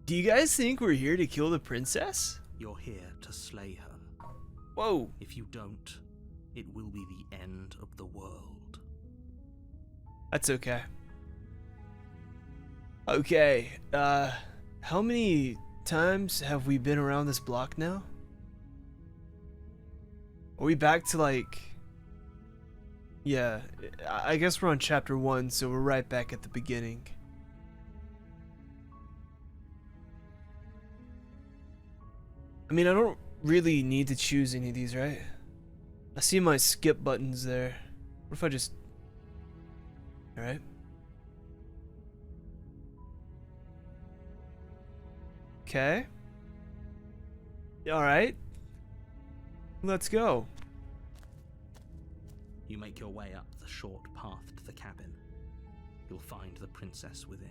Do you guys think we're here to kill the princess? You're here to slay her. Whoa. If you don't, it will be the end of the world. That's okay. Okay, how many times have we been around this block now? Are we back to like... Yeah, I guess we're on chapter 1, so we're right back at the beginning. I mean, I don't really need to choose any of these, right? I see my skip buttons there. What if I just... Alright. Okay. Alright. Let's go. You make your way up the short path to the cabin. You'll find the princess within.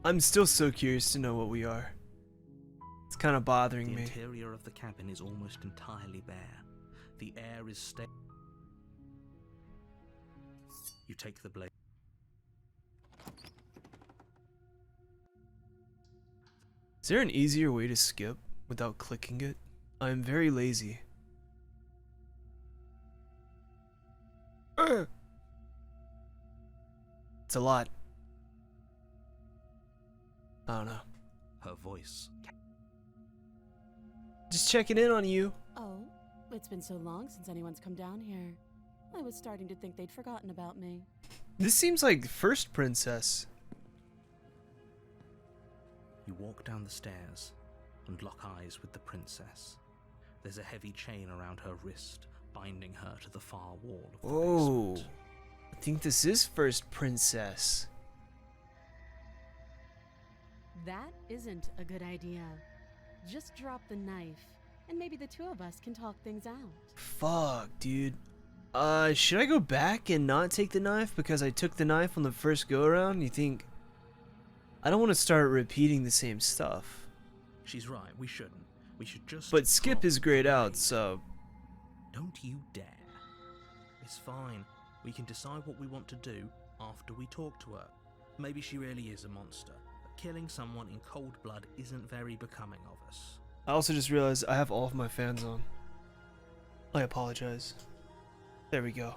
I'm still so curious to know what we are. It's kind of bothering The me. interior of the cabin is almost entirely bare. The air is stale. You take the blade. Is there an easier way to skip without clicking it? I am very lazy. It's a lot. I don't know. Her voice. Just checking in on you. Oh, it's been so long since anyone's come down here. I was starting to think they'd forgotten about me. This seems like the first princess. You walk down the stairs and lock eyes with the princess. There's a heavy chain around her wrist, binding her to the far wall of the Oh, basement. I think this is first princess. That isn't a good idea. Just drop the knife, and maybe the two of us can talk things out. Fuck, dude. Should I go back and not take the knife because I took the knife on the first go around? You think? I don't want to start repeating the same stuff. She's right, we shouldn't. We should just... But skip drop is grayed the out, blade. so... Don't you dare. It's fine. We can decide what we want to do after we talk to her. Maybe she really is a monster. But killing someone in cold blood isn't very becoming of us. I also just realized I have all of my fans on. I apologize. There we go.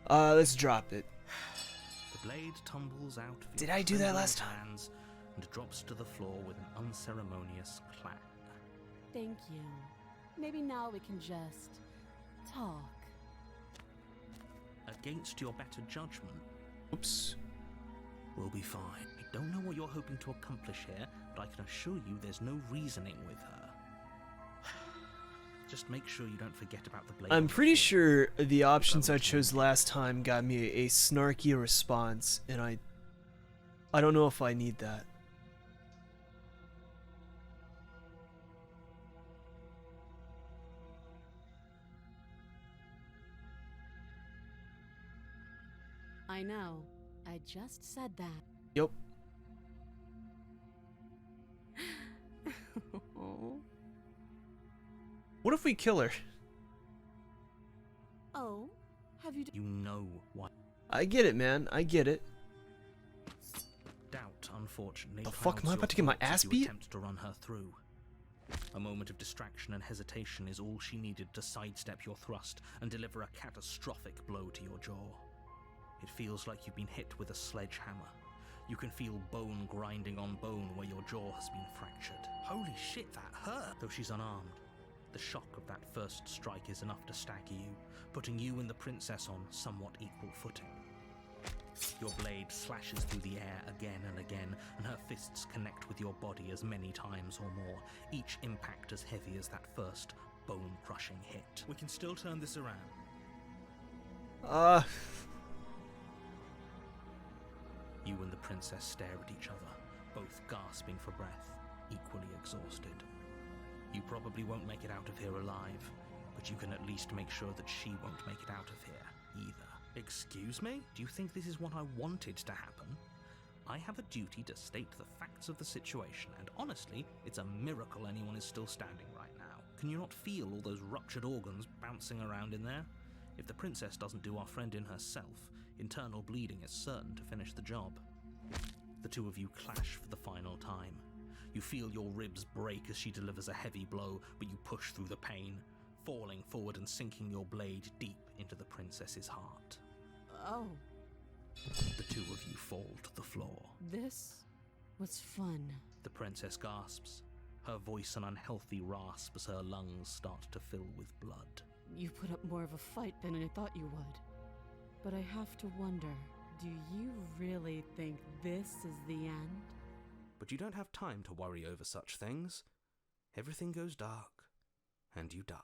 Let's drop it. The blade tumbles out of Did your I do that trembling last time? hands and drops to the floor with an unceremonious clang. Thank you. Maybe now we can just talk. Against your better judgment, Oops. we'll be fine. I don't know what you're hoping to accomplish here, but I can assure you there's no reasoning with her. Just make sure you don't forget about the blade. I'm on the pretty floor. sure the options I chose last time got me a snarky response, and I don't know if I need that. I know. I just said that. Yep. What if we kill her? Oh, have you... You know what I get it, man. I get it. doubt, unfortunately. The fuck, am I clouds about to your get my thoughts as ass you beat? attempt to run her through. A moment of distraction and hesitation is all she needed to sidestep your thrust and deliver a catastrophic blow to your jaw. It feels like you've been hit with a sledgehammer. You can feel bone grinding on bone where your jaw has been fractured. Holy shit, that hurt! Though she's unarmed, the shock of that first strike is enough to stagger you, putting you and the princess on somewhat equal footing. Your blade slashes through the air again and again, and her fists connect with your body as many times or more, each impact as heavy as that first bone-crushing hit. We can still turn this around. You and the princess stare at each other, both gasping for breath, equally exhausted. You probably won't make it out of here alive, but you can at least make sure that she won't make it out of here either. Excuse me? Do you think this is what I wanted to happen? I have a duty to state the facts of the situation, and honestly, it's a miracle anyone is still standing right now. Can you not feel all those ruptured organs bouncing around in there? If the princess doesn't do our friend in herself, Internal bleeding is certain to finish the job. The two of you clash for the final time. You feel your ribs break as she delivers a heavy blow, but you push through the pain, falling forward and sinking your blade deep into the princess's heart. Oh, The two of you fall to the floor. this was fun. The princess gasps, her voice an unhealthy rasp as her lungs start to fill with blood. You put up more of a fight than I thought you would. But I have to wonder, do you really think this is the end? But you don't have time to worry over such things. Everything goes dark, and you die.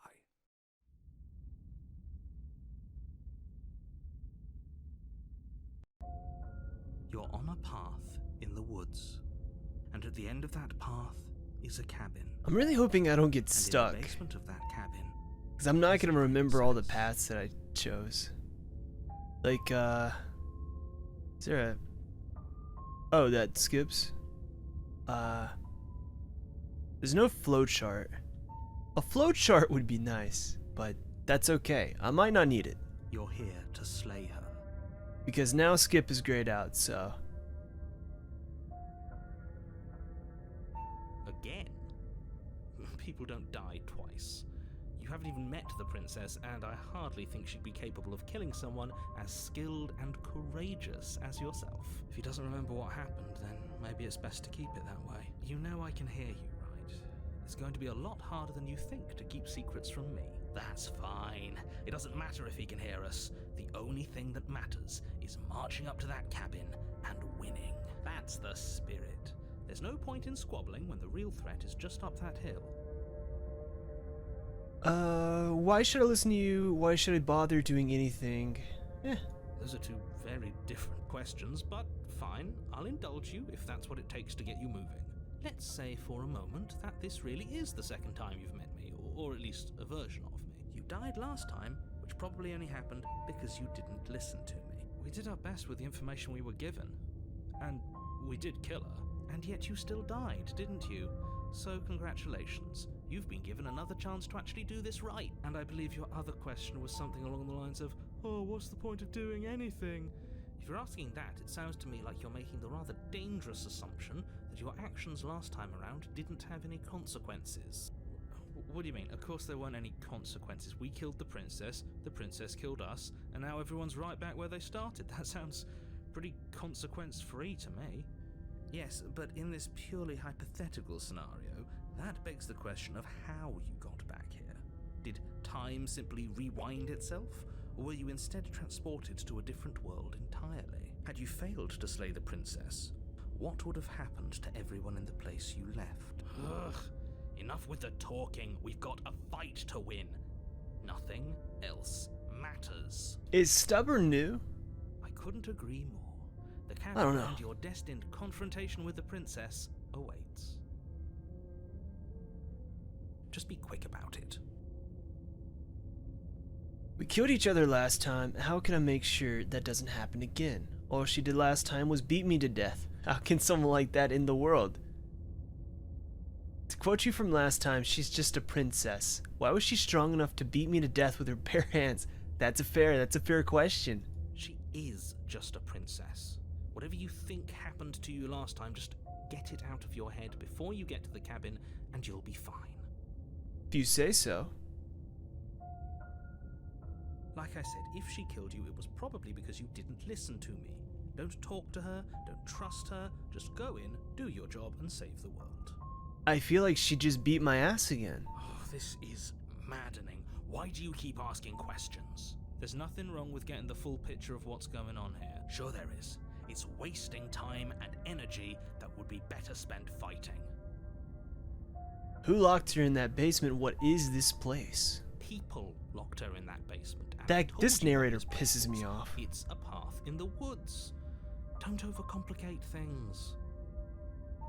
You're on a path in the woods, and at the end of that path is a cabin. I'm really hoping I don't get And stuck, in the basement of that cabin, because I'm not going to remember all the paths that I chose. Like, is there a... Oh, that skips? There's no flowchart. A flowchart would be nice, but that's okay. I might not need it, you're here to slay her. because now skip is grayed out, so... Again? People don't die twice. You haven't even met the princess, and I hardly think she'd be capable of killing someone as skilled and courageous as yourself. If he doesn't remember what happened, then maybe it's best to keep it that way. You know I can hear you, right? It's going to be a lot harder than you think to keep secrets from me. That's fine. It doesn't matter if he can hear us. The only thing that matters is marching up to that cabin and winning. That's the spirit. There's no point in squabbling when the real threat is just up that hill. Why should I listen to you? Why should I bother doing anything? Those are two very different questions, but fine, I'll indulge you if that's what it takes to get you moving. Let's say for a moment that this really is the second time you've met me, or at least a version of me. You died last time, which probably only happened because you didn't listen to me. We did our best with the information we were given, and we did kill her, and yet you still died, didn't you? So congratulations. You've been given another chance to actually do this right. And I believe your other question was something along the lines of, oh, what's the point of doing anything? If you're asking that, it sounds to me like you're making the rather dangerous assumption that your actions last time around didn't have any consequences. What do you mean? Of course there weren't any consequences. We killed the princess killed us, and now everyone's right back where they started. That sounds pretty consequence-free to me. Yes, but in this purely hypothetical scenario, that begs the question of how you got back here. Did time simply rewind itself, or were you instead transported to a different world entirely? Had you failed to slay the princess, what would have happened to everyone in the place you left? Ugh, enough with the talking. We've got a fight to win. Nothing else matters. Is stubborn new? I couldn't agree more. The I don't cabin know. and your destined confrontation with the princess awaits. Just be quick about it. We killed each other last time. How can I make sure that doesn't happen again? All she did last time was beat me to death. How can someone like that in the world? To quote you from last time, she's just a princess. Why was she strong enough to beat me to death with her bare hands? That's a fair question. She is just a princess. Whatever you think happened to you last time, just get it out of your head before you get to the cabin, and you'll be fine. If you say so. Like I said, if she killed you, it was probably because you didn't listen to me. Don't talk to her, don't trust her, just go in, do your job, and save the world. I feel like she just beat my ass again. Oh, this is maddening. Why do you keep asking questions? There's nothing wrong with getting the full picture of what's going on here. Sure there is. It's wasting time and energy that would be better spent fighting. Who locked her in that basement? What is this place? People locked her in that basement. and That told this you what narrator this place pisses me is. off. It's a path in the woods. Don't overcomplicate things.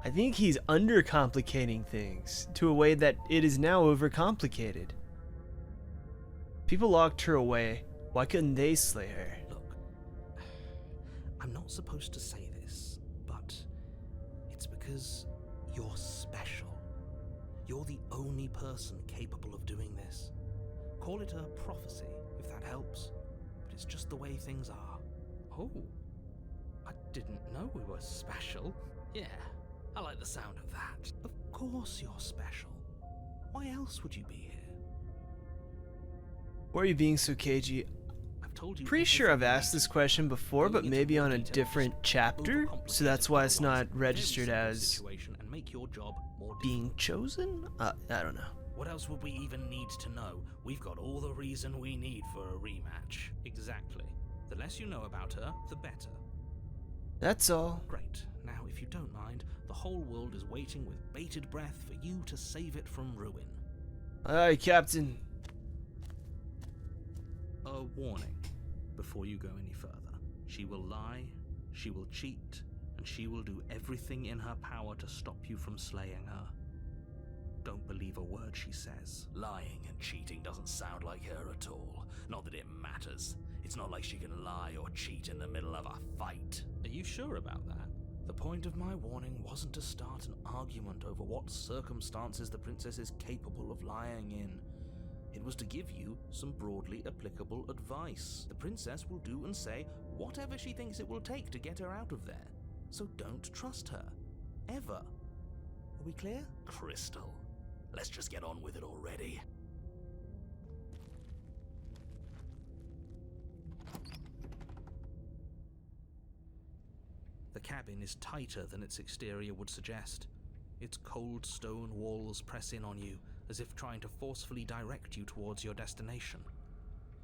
I think he's undercomplicating things to a way that it is now overcomplicated. People locked her away. Why couldn't they slay her? Look, I'm not supposed to say this, but it's because you're special. You're the only person capable of doing this. Call it a prophecy, if that helps, but it's just the way things are. Oh, I didn't know we were special. Yeah, I like the sound of that. Of course you're special. Why else would you be here? Why are you being so cagey? I've told you. Pretty sure I've asked this question before, but maybe on a different chapter, so that's why it's not registered as and make your job more being chosen? I don't know. What else would we even need to know? We've got all the reason we need for a rematch. Exactly. The less you know about her, the better. That's all. Great. Now, if you don't mind, the whole world is waiting with bated breath for you to save it from ruin. Aye, Captain. A warning before you go any further. She will lie, she will cheat, and she will do everything in her power to stop you from slaying her. Don't believe a word she says. Lying and cheating doesn't sound like her at all. Not that it matters. It's not like she can lie or cheat in the middle of a fight. Are you sure about that? The point of my warning wasn't to start an argument over what circumstances the princess is capable of lying in. It was to give you some broadly applicable advice. The princess will do and say whatever she thinks it will take to get her out of there. So don't trust her. Ever. Are we clear? Crystal. Let's just get on with it already. The cabin is tighter than its exterior would suggest. Its cold stone walls press in on you, as if trying to forcefully direct you towards your destination.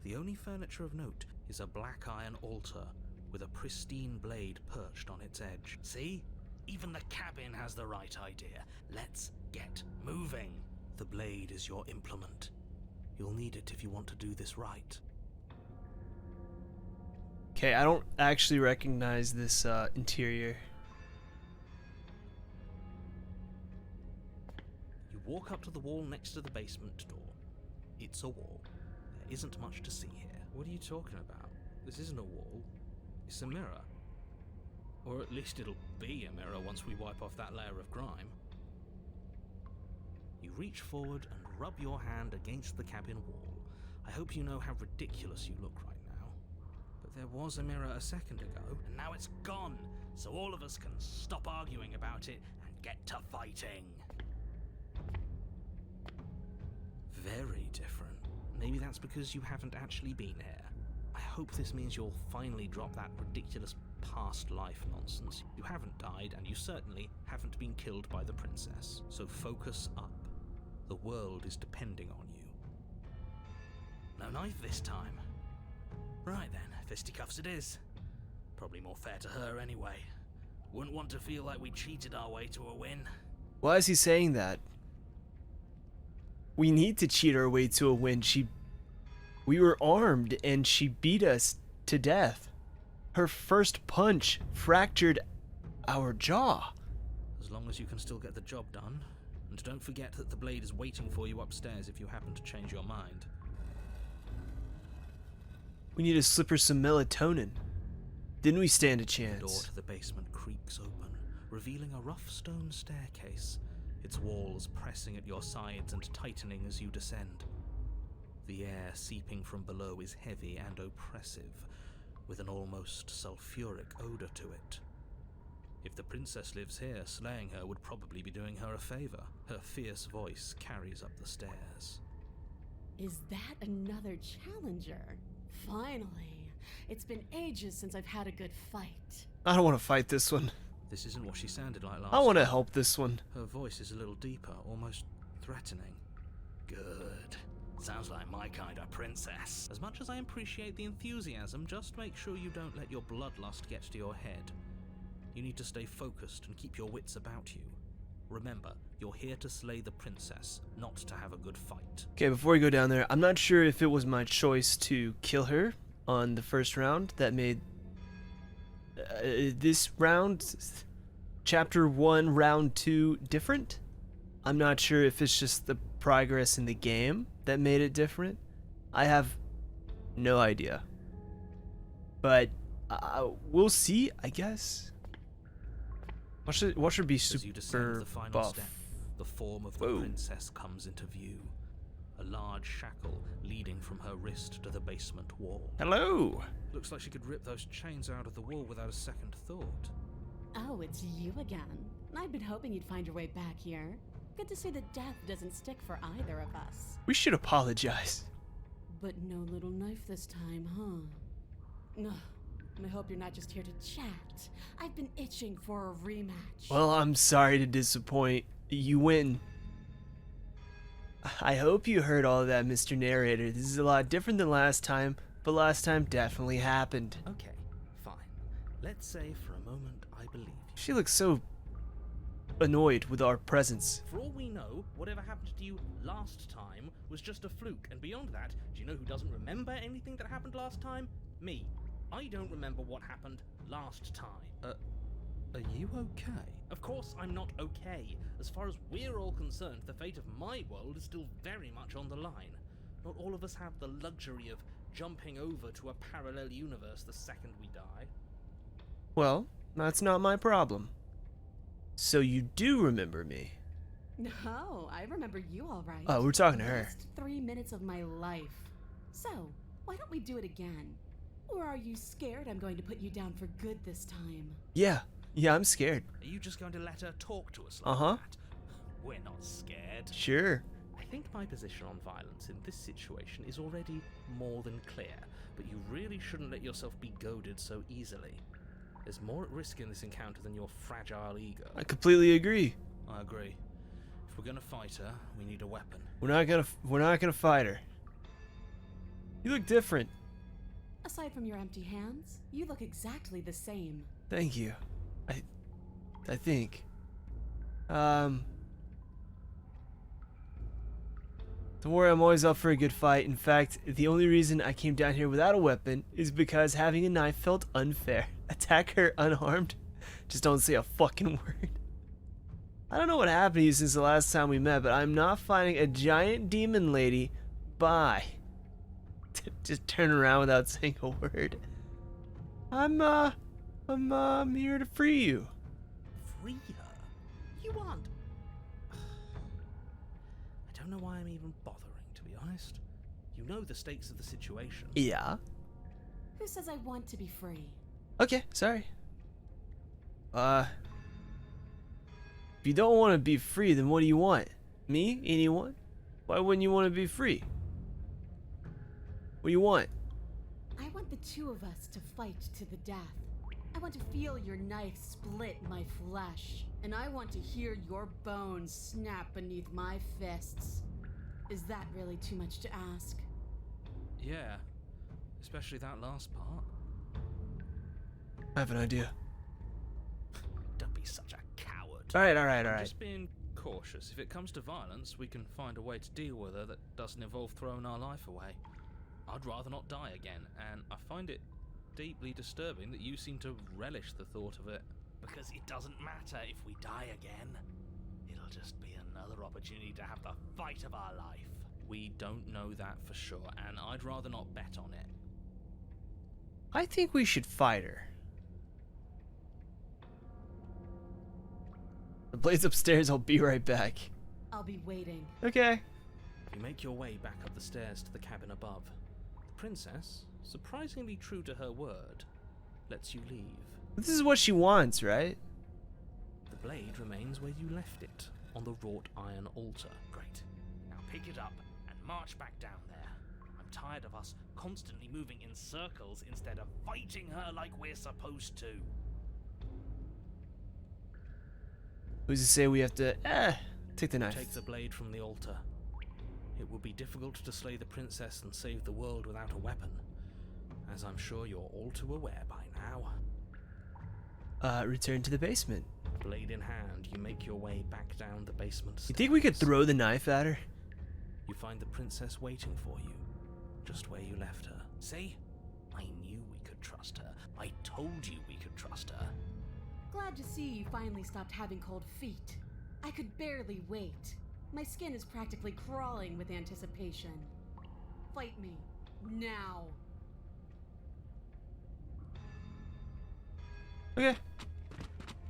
The only furniture of note is a black iron altar with a pristine blade perched on its edge. See? Even the cabin has the right idea. Let's get moving. The blade is your implement. You'll need it if you want to do this right. Okay, I don't actually recognize this interior. You walk up to the wall next to the basement door. It's a wall. There isn't much to see here. What are you talking about? This isn't a wall. It's a mirror. Or at least it'll be a mirror once we wipe off that layer of grime. You reach forward and rub your hand against the cabin wall. I hope you know how ridiculous you look right now. But there was a mirror a second ago, And now it's gone, so all of us can stop arguing about it and get to fighting. very different. Maybe that's because you haven't actually been here. I hope this means you'll finally drop that ridiculous past life nonsense. You haven't died, and you certainly haven't been killed by the princess. So focus up. The world is depending on you. No knife this time. Right then, fisticuffs it is. Probably more fair to her anyway. Wouldn't want to feel like we cheated our way to a win. Why is he saying that? We need to cheat our way to a win. We were armed and she beat us to death. Her first punch fractured our jaw. As long as you can still get the job done. And don't forget that the blade is waiting for you upstairs if you happen to change your mind. We need to slip her some melatonin. Then we stand a The door chance. to the basement creaks open, revealing a rough stone staircase, its walls pressing at your sides and tightening as you descend. The air seeping from below is heavy and oppressive, with an almost sulfuric odor to it. If the princess lives here, slaying her would probably be doing her a favor. Her fierce voice carries up the stairs. Is that another challenger? Finally. It's been ages since I've had a good fight. I don't want to fight this one. This isn't what she sounded like last I want to time. help this one. Her voice is a little deeper, almost threatening. Good. Sounds like my kind of princess. As much as I appreciate the enthusiasm, just make sure you don't let your bloodlust get to your head. You need to stay focused and keep your wits about you. Remember, you're here to slay the princess, not to have a good fight. Okay, before we go down there, I'm not sure if it was my choice to kill her on the first round that made this round, chapter 1, round 2, different. I'm not sure if it's just the progress in the game that made it different. I have no idea. But we'll see, I guess. Watch her be As you descend super the final buff. step, the form of the Whoa. princess comes into view. a large shackle leading from her wrist to the basement wall. Hello. Looks like she could rip those chains out of the wall without a second thought. Oh, it's you again. I'd been hoping you'd find your way back here. Good to see that death doesn't stick for either of us. We should apologize. But no little knife this time, huh? No. I hope you're not just here to chat. I've been itching for a rematch. Well, I'm sorry to disappoint. You win. I hope you heard all of that, Mr. Narrator. This is a lot different than last time, but last time definitely happened. Okay, fine. Let's say for a moment I believe you. She looks so annoyed with our presence. For all we know, whatever happened to you last time was just a fluke, and beyond that, do you know who doesn't remember anything that happened last time? Me. I don't remember what happened last time. Are you okay? Of course I'm not okay. As far as we're all concerned, the fate of my world is still very much on the line. Not all of us have the luxury of jumping over to a parallel universe the second we die. Well, that's not my problem. So you do remember me? No, I remember you all right. Oh, we're talking to her. Last 3 minutes of my life. So, why don't we do it again? Or are you scared I'm going to put you down for good this time? Yeah, I'm scared. Are you just going to let her talk to us like Uh-huh. that? We're not scared. Sure. I think my position on violence in this situation is already more than clear, but you really shouldn't let yourself be goaded so easily. There's more at risk in this encounter than your fragile ego. I completely agree. I agree. If we're gonna fight her, we need a weapon. We're not gonna fight her. You look different. Aside from your empty hands, you look exactly the same. Thank you. I think. Don't worry, I'm always up for a good fight. In fact, the only reason I came down here without a weapon is because having a knife felt unfair. Attack her unarmed? Just don't say a fucking word. I don't know what happened to you since the last time we met, but I'm not fighting a giant demon lady. Bye. Just turn around without saying a word. I'm here to free you. Free her? You aren't. I don't know why I'm even bothering, to be honest. You know the stakes of the situation. Yeah. Who says I want to be free? Okay, sorry. If you don't want to be free, then what do you want? Me? Anyone? Why wouldn't you want to be free? What do you want? I want the two of us to fight to the death. I want to feel your knife split my flesh, and I want to hear your bones snap beneath my fists. Is that really too much to ask? Yeah, especially that last part. I have an idea. Don't be such a coward. Alright. I'm just being cautious. If it comes to violence, we can find a way to deal with her that doesn't involve throwing our life away. I'd rather not die again, and I find it deeply disturbing that you seem to relish the thought of it. Because it doesn't matter if we die again. It'll just be another opportunity to have the fight of our life. We don't know that for sure, and I'd rather not bet on it. I think we should fight her. The blade's upstairs, I'll be right back. I'll be waiting. Okay. You make your way back up the stairs to the cabin above. The princess, surprisingly true to her word, lets you leave. This is what she wants, right? The blade remains where you left it, on the wrought iron altar. Great. Now pick it up and march back down there. I'm tired of us constantly moving in circles instead of fighting her like we're supposed to. Who's to say we have to, take the knife. Take the blade from the altar. It would be difficult to slay the princess and save the world without a weapon, as I'm sure you're all too aware by now. Return to the basement. Blade in hand, you make your way back down the basement stairs. You think we could throw the knife at her? You find the princess waiting for you, just where you left her. See? I knew we could trust her. I told you we could trust her. Glad to see you finally stopped having cold feet. I could barely wait. My skin is practically crawling with anticipation. Fight me. Now. Okay.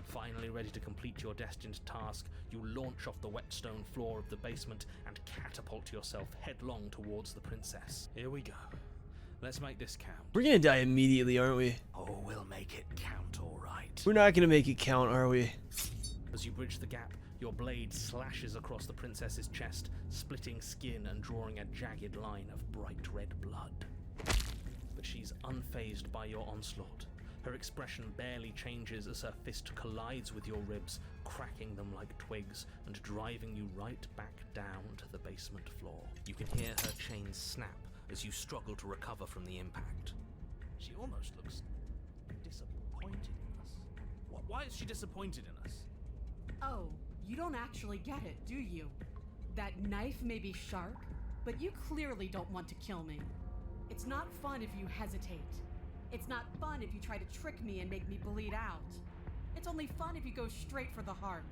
Fire Finally ready to complete your destined task, you launch off the wet stone floor of the basement and catapult yourself headlong towards the princess. Here we go. Let's make this count. We're gonna die immediately, aren't we? Oh, we'll make it count, all right. We're not gonna make it count, are we? As you bridge the gap, your blade slashes across the princess's chest, splitting skin and drawing a jagged line of bright red blood. But she's unfazed by your onslaught. Her expression barely changes as her fist collides with your ribs, cracking them like twigs and driving you right back down to the basement floor. You can hear her chains snap as you struggle to recover from the impact. She almost looks disappointed in us. Why is she disappointed in us? Oh, you don't actually get it, do you? That knife may be sharp, but you clearly don't want to kill me. It's not fun if you hesitate. It's not fun if you try to trick me and make me bleed out. It's only fun if you go straight for the heart.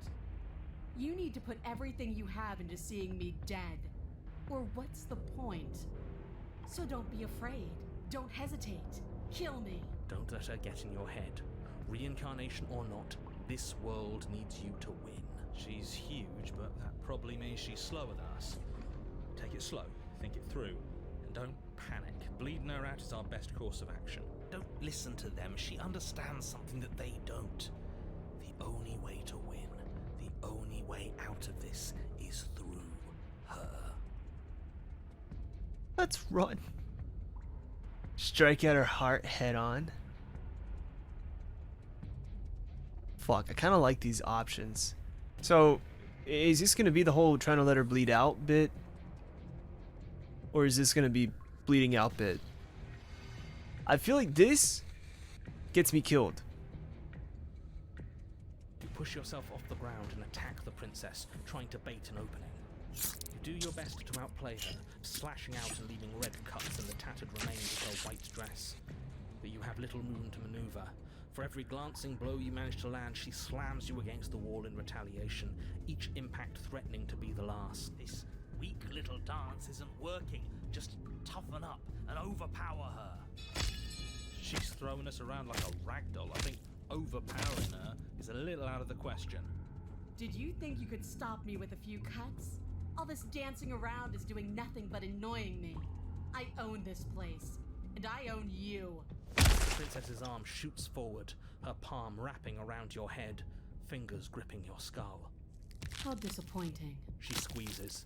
You need to put everything you have into seeing me dead. Or what's the point? So don't be afraid. Don't hesitate. Kill me. Don't let her get in your head. Reincarnation or not, this world needs you to win. She's huge, but that probably means she's slower than us. Take it slow, think it through, and don't panic. Bleeding her out is our best course of action. Don't listen to them. She understands something that they don't. The only way to win, the only way out of this is through her. Let's run. Strike at her heart head on. Fuck, I kind of like these options. So, is this going to be the whole trying to let her bleed out bit? Or is this going to be bleeding out bit? I feel like this gets me killed. You push yourself off the ground and attack the princess, trying to bait an opening. You do your best to outplay her, slashing out and leaving red cuts in the tattered remains of her white dress. But you have little room to maneuver. For every glancing blow you manage to land, she slams you against the wall in retaliation, each impact threatening to be the last. This weak little dance isn't working. Just toughen up and overpower her. She's throwing us around like a ragdoll. I think overpowering her is a little out of the question. Did you think you could stop me with a few cuts? All this dancing around is doing nothing but annoying me. I own this place, and I own you. The princess's arm shoots forward, her palm wrapping around your head, fingers gripping your skull. How disappointing. She squeezes,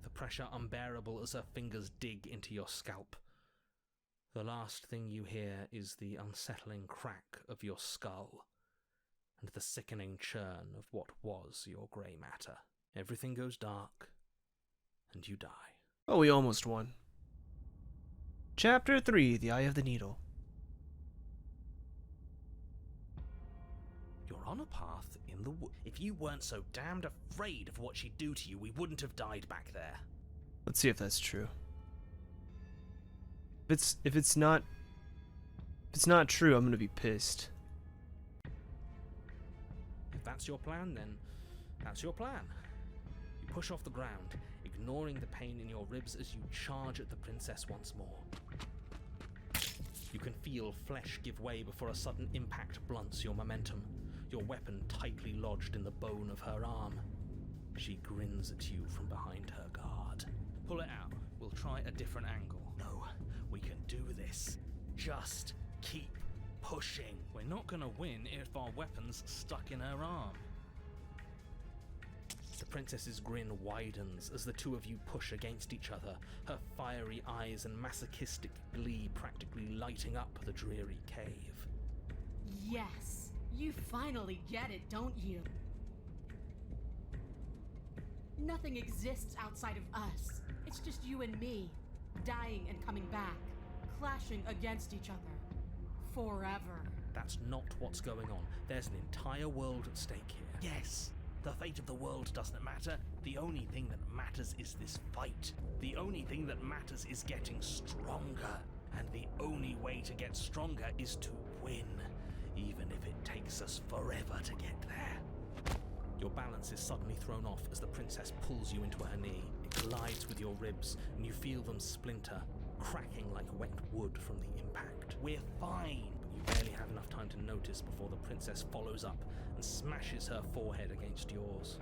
the pressure unbearable as her fingers dig into your scalp. The last thing you hear is the unsettling crack of your skull, and the sickening churn of what was your grey matter. Everything goes dark, and you die. Oh, we almost won. Chapter 3, The Eye of the Needle. You're on a path in the wood. If you weren't so damned afraid of what she'd do to you, we wouldn't have died back there. Let's see if that's true. If it's not true, I'm gonna be pissed. If that's your plan, then that's your plan. You push off the ground, ignoring the pain in your ribs as you charge at the princess once more. You can feel flesh give way before a sudden impact blunts your momentum, your weapon tightly lodged in the bone of her arm. She grins at you from behind her guard. Pull it out. We'll try a different angle. No, we can do this. Just keep pushing. We're not gonna win if our weapon's stuck in her arm. The princess's grin widens as the two of you push against each other, her fiery eyes and masochistic glee practically lighting up the dreary cave. Yes, you finally get it, don't you? Nothing exists outside of us. It's just you and me, dying and coming back, clashing against each other. Forever. That's not what's going on. There's an entire world at stake here. Yes. The fate of the world doesn't matter. The only thing that matters is this fight. The only thing that matters is getting stronger. And the only way to get stronger is to win, even if it takes us forever to get there. Your balance is suddenly thrown off as the princess pulls you into her knee. It collides with your ribs, and you feel them splinter, cracking like wet wood from the impact. We're fine. But you barely have enough time to notice before the princess follows up and smashes her forehead against yours.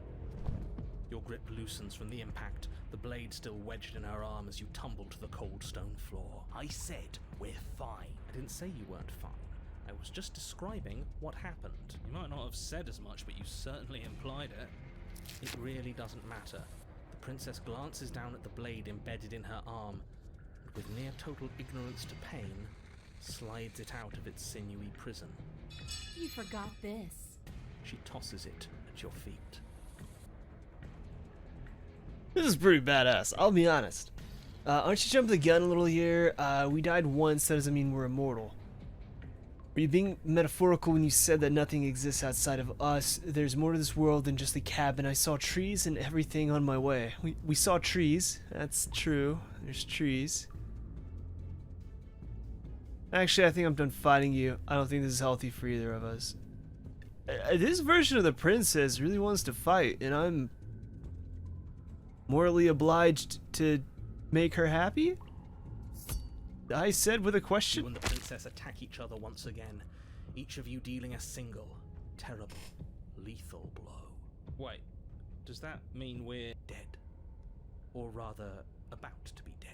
Your grip loosens from the impact, the blade still wedged in her arm as you tumble to the cold stone floor. I said we're fine. I didn't say you weren't fine. I was just describing what happened. You might not have said as much, but you certainly implied it. It really doesn't matter. The princess glances down at the blade embedded in her arm, and with near total ignorance to pain, slides it out of its sinewy prison. You forgot this. She tosses it at your feet. This is pretty badass, I'll be honest. Aren't you jumping the gun a little here? We died once, that doesn't mean we're immortal. Were you being metaphorical when you said that nothing exists outside of us? There's more to this world than just the cabin. I saw trees and everything on my way. We saw trees, that's true. There's trees. Actually, I think I'm done fighting you. I don't think this is healthy for either of us. This version of the princess really wants to fight, and I'm morally obliged to make her happy? I said with a question? You and the princess attack each other once again, each of you dealing a single, terrible, lethal blow. Wait, does that mean we're dead? Or rather, about to be dead?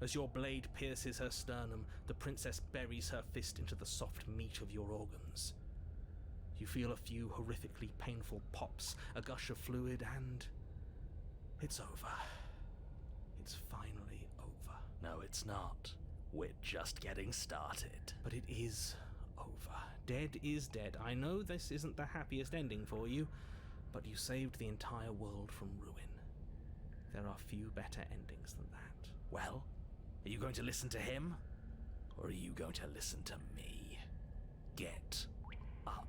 As your blade pierces her sternum, the princess buries her fist into the soft meat of your organs. You feel a few horrifically painful pops, a gush of fluid, and it's over. It's finally over. No, it's not. We're just getting started. But it is over. Dead is dead. I know this isn't the happiest ending for you, but you saved the entire world from ruin. There are few better endings than that. Well, are you going to listen to him? Or are you going to listen to me? Get up.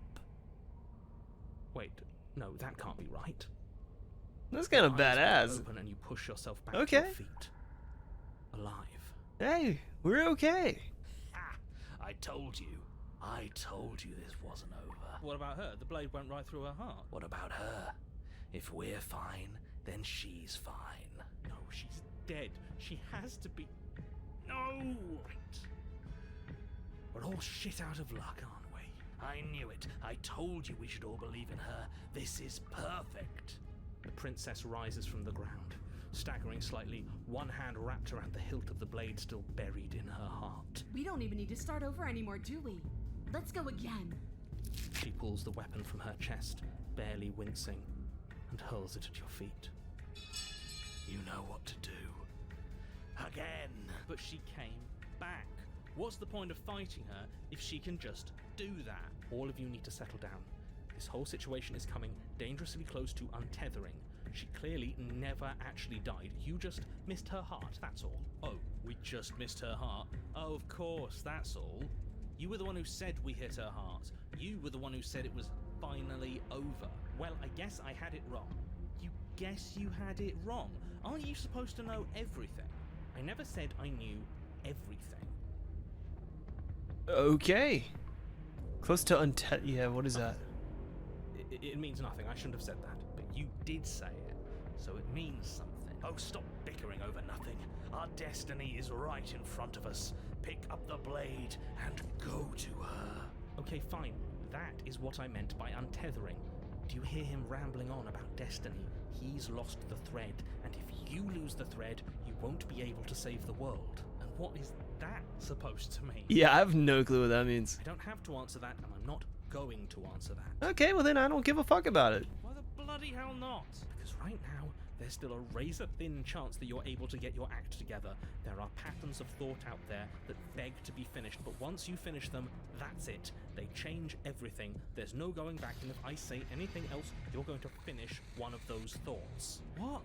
Wait, no, that can't be right. That's kind of Your eyes badass. open and you push yourself back Okay. to your feet. Alive. Hey, we're okay. Ha! I told you. I told you this wasn't over. What about her? The blade went right through her heart. What about her? If we're fine, then she's fine. No, she's dead. She has to be. No! Right. We're all shit out of luck, aren't we? I knew it. I told you we should all believe in her. This is perfect. The princess rises from the ground, staggering slightly, one hand wrapped around the hilt of the blade still buried in her heart. We don't even need to start over anymore, do we? Let's go again. She pulls the weapon from her chest, barely wincing, and hurls it at your feet. You know what to do. Again. But she came back. What's the point of fighting her if she can just do that? All of you need to settle down. This whole situation is coming dangerously close to untethering. She clearly never actually died. You just missed her heart, that's all. Oh, we just missed her heart? Oh, of course, that's all. You were the one who said we hit her heart. You were the one who said it was finally over. Well, I guess I had it wrong. You guess you had it wrong? Aren't you supposed to know everything? I never said I knew everything. Okay. Close to yeah, what is that? It means nothing. I shouldn't have said that. But you did say it, so it means something. Oh, stop bickering over nothing. Our destiny is right in front of us. Pick up the blade and go to her. Okay, fine. That is what I meant by untethering. Do you hear him rambling on about destiny? He's lost the thread, and if you lose the thread, you won't be able to save the world. And what is that supposed to mean? Yeah, I have no clue what that means. I don't have to answer that, and I'm not going to answer that. Okay, well then I don't give a fuck about it. Why the bloody hell not? Because right now, there's still a razor-thin chance that you're able to get your act together. There are patterns of thought out there that beg to be finished, but once you finish them, that's it. They change everything. There's no going back, and if I say anything else, you're going to finish one of those thoughts. What?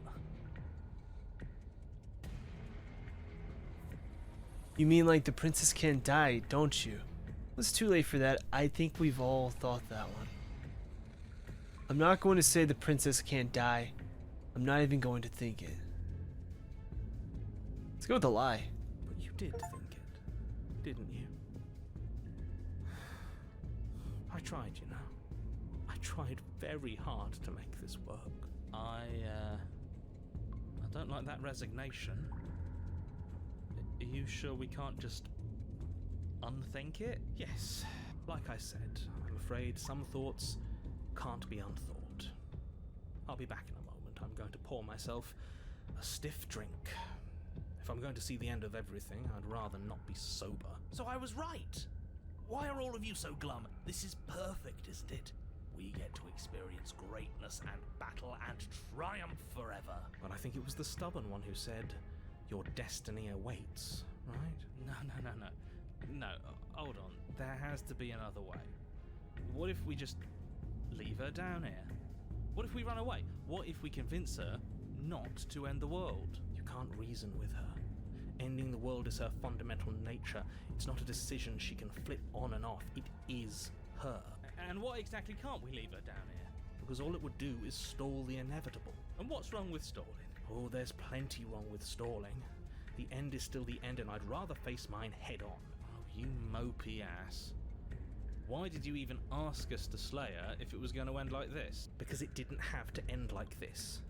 You mean like the princess can't die, don't you? It's too late for that. I think we've all thought that one. I'm not going to say the princess can't die. I'm not even going to think it. Let's go with the lie. But you did think it, didn't you? I tried, you know. I tried very hard to make this work. I don't like that resignation. Are you sure we can't just unthink it? Yes. Like I said, I'm afraid some thoughts can't be unthought. I'll be back in a moment. I'm going to pour myself a stiff drink. If I'm going to see the end of everything, I'd rather not be sober. So I was right. Why are all of you so glum? This is perfect, isn't it? We get to experience greatness and battle and triumph forever. But I think it was the stubborn one who said, your destiny awaits, right? No, hold on. There has to be another way. What if we just leave her down here? What if we run away? What if we convince her not to end the world? You can't reason with her. Ending the world is her fundamental nature. It's not a decision she can flip on and off. It is her. And what exactly can't we leave her down here? Because all it would do is stall the inevitable. And what's wrong with stalling? Oh, there's plenty wrong with stalling. The end is still the end, and I'd rather face mine head on. Oh, you mopey ass. Why did you even ask us to slay her if it was going to end like this? Because it didn't have to end like this.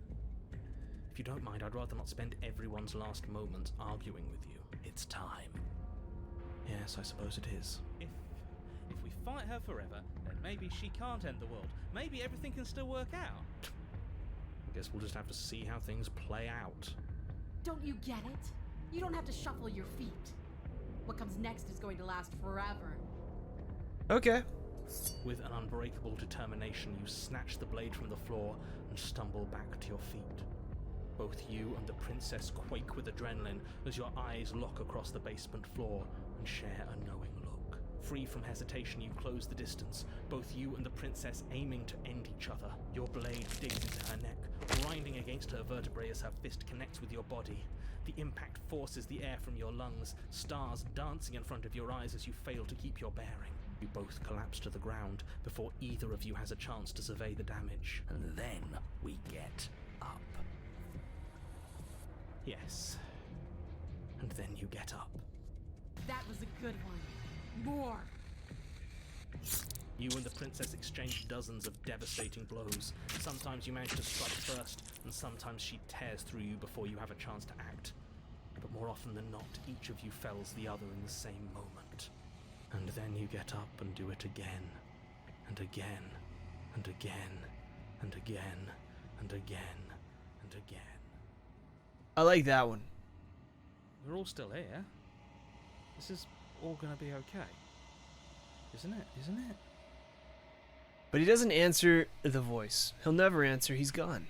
If you don't mind, I'd rather not spend everyone's last moments arguing with you. It's time. Yes, I suppose it is. If we fight her forever, then maybe she can't end the world. Maybe everything can still work out. I guess we'll just have to see how things play out. Don't you get it? You don't have to shuffle your feet. What comes next is going to last forever. Okay. With an unbreakable determination, you snatch the blade from the floor and stumble back to your feet. Both you and the princess quake with adrenaline as your eyes lock across the basement floor and share a knowing look. Free from hesitation, you close the distance, both you and the princess aiming to end each other. Your blade digs into her neck, grinding against her vertebrae as her fist connects with your body. The impact forces the air from your lungs, stars dancing in front of your eyes as you fail to keep your bearing. You both collapse to the ground before either of you has a chance to survey the damage. And then we get up. Yes. And then you get up. That was a good one. More. You and the princess exchange dozens of devastating blows. Sometimes you manage to strike first, and sometimes she tears through you before you have a chance to act. But more often than not, each of you fells the other in the same moment. And then you get up and do it again, and again, and again, and again, and again, and again. I like that one. We're all still here. This is all gonna be okay. Isn't it? Isn't it? But he doesn't answer the voice. He'll never answer. He's gone.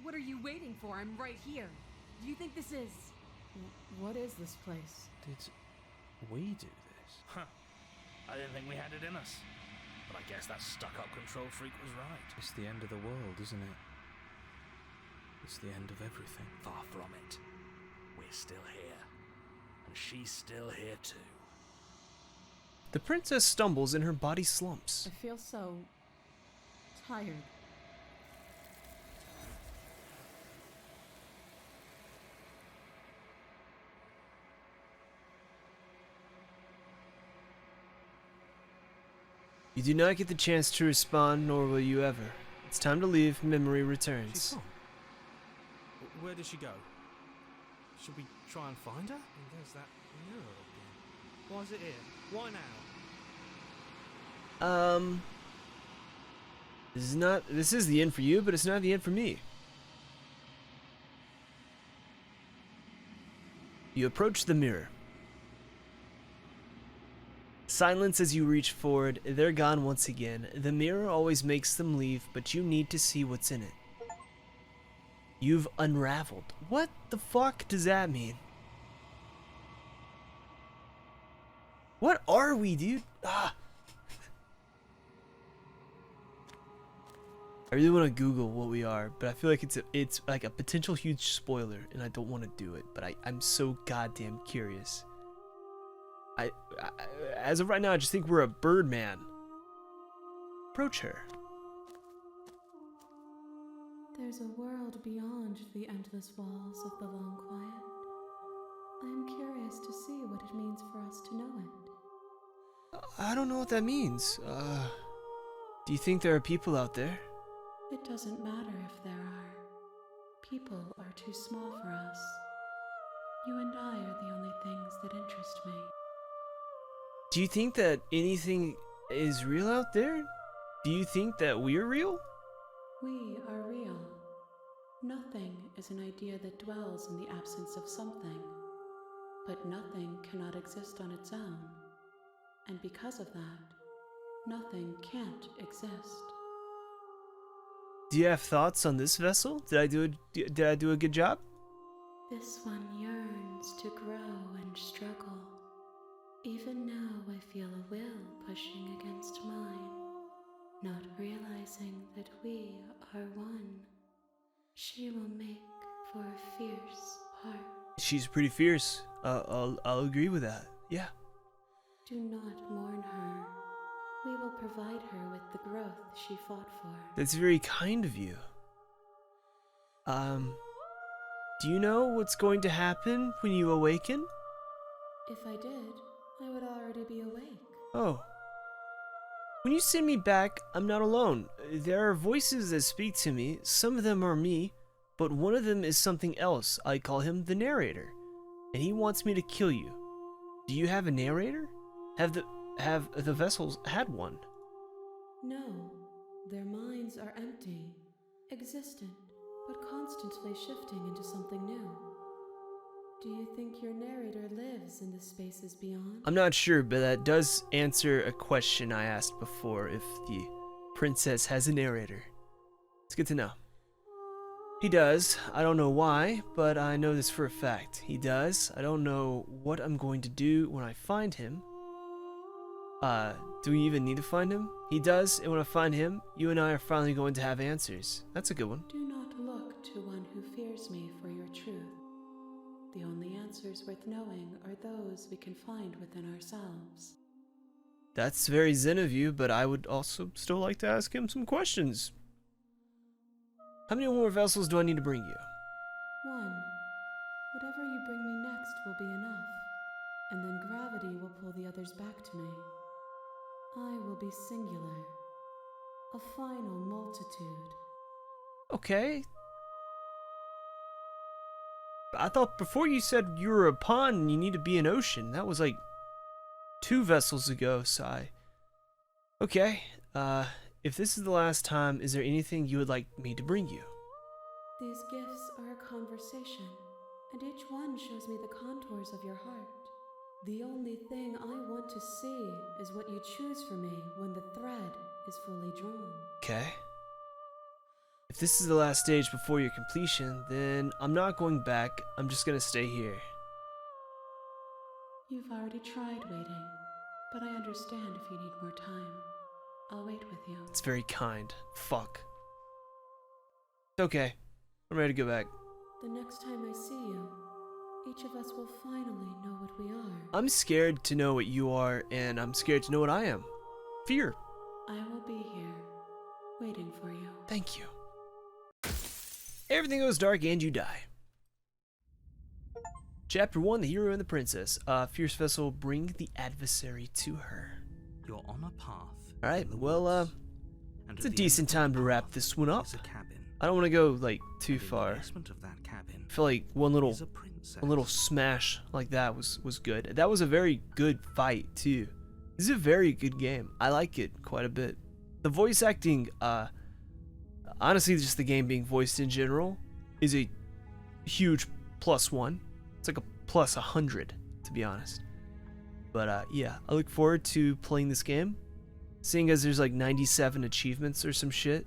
What are you waiting for? I'm right here. Do you think this is... What is this place? Did we do this? Huh. I didn't think we had it in us. But I guess that stuck-up control freak was right. It's the end of the world, isn't it? It's the end of everything. Far from it. We're still here. And she's still here too. The princess stumbles and her body slumps. I feel so... tired. You do not get the chance to respond, nor will you ever. It's time to leave. Memory She's returns. gone. Where did she go? Should we try and find her? And there's that mirror again. Why is it here? Why now? This is the end for you, but it's not the end for me. You approach the mirror. Silence as you reach forward. They're gone once again. The mirror always makes them leave, but you need to see what's in it. You've unraveled. What the fuck does that mean? What are we, dude? Ah. I really want to Google what we are, but I feel like it's like a potential huge spoiler, and I don't want to do it. But I'm so goddamn curious. I as of right now, I just think we're a Birdman. Approach her. There's a world beyond the endless walls of the long quiet. I am curious to see what it means for us to know it. I don't know what that means. Do you think there are people out there? It doesn't matter if there are. People are too small for us. You and I are the only things that interest me. Do you think that anything is real out there? Do you think that we're real? We are real. Nothing is an idea that dwells in the absence of something, but nothing cannot exist on its own, and because of that, nothing can't exist. Do you have thoughts on this vessel? Did I do a good job? This one yearns to grow and struggle. Even now I feel a will pushing against mine, not realizing that we are one. She will make for a fierce heart. She's pretty fierce. I'll agree with that. Yeah. Do not mourn her. We will provide her with the growth she fought for. That's very kind of you. Do you know what's going to happen when you awaken? If I did, I would already be awake. Oh. When you send me back, I'm not alone. There are voices that speak to me. Some of them are me, but one of them is something else. I call him the narrator, and he wants me to kill you. Do you have a narrator? Have the vessels had one? No, their minds are empty, existent, but constantly shifting into something new. Do you think your narrator lives in the spaces beyond? I'm not sure, but that does answer a question I asked before, if the princess has a narrator. It's good to know. He does. I don't know why, but I know this for a fact. He does. I don't know what I'm going to do when I find him. Do we even need to find him? He does, and when I find him, you and I are finally going to have answers. That's a good one. Do not look to one who fears me for your truth. The only answers worth knowing are those we can find within ourselves. That's very zen of you, but I would also still like to ask him some questions. How many more vessels do I need to bring you? One. Whatever you bring me next will be enough, and then gravity will pull the others back to me. I will be singular, a final multitude. Okay. I thought before you said you were a pond and you need to be an ocean. That was like 2 vessels ago, Sai. Okay, if this is the last time, is there anything you would like me to bring you? These gifts are a conversation, and each one shows me the contours of your heart. The only thing I want to see is what you choose for me when the thread is fully drawn. Okay. If this is the last stage before your completion, then I'm not going back. I'm just gonna stay here. You've already tried waiting, but I understand if you need more time. I'll wait with you. It's very kind. Fuck. It's okay. I'm ready to go back. The next time I see you, each of us will finally know what we are. I'm scared to know what you are, and I'm scared to know what I am. Fear. I will be here, waiting for you. Thank you. Everything goes dark and you die. Chapter 1, The Hero and the Princess. Fierce Vessel, bring the adversary to her. You're on a path. Alright, in the well, woods, and it's at a the end decent of time that to wrap path this one up. is a cabin. I don't want to go, like, too And in far. the basement of that cabin I feel like one little is a princess. smash like that was good. That was a very good fight, too. This is a very good game. I like it quite a bit. The voice acting, honestly, just the game being voiced in general is a huge +1. It's like a +100, to be honest. But yeah, I look forward to playing this game, seeing as there's like 97 achievements or some shit.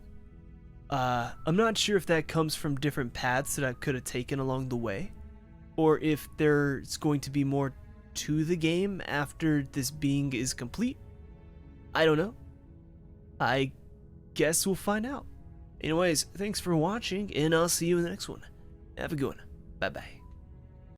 I'm not sure if that comes from different paths that I could have taken along the way, or if there's going to be more to the game after this being is complete. I don't know. I guess we'll find out. Anyways, thanks for watching, and I'll see you in the next one. Have a good one. Bye-bye.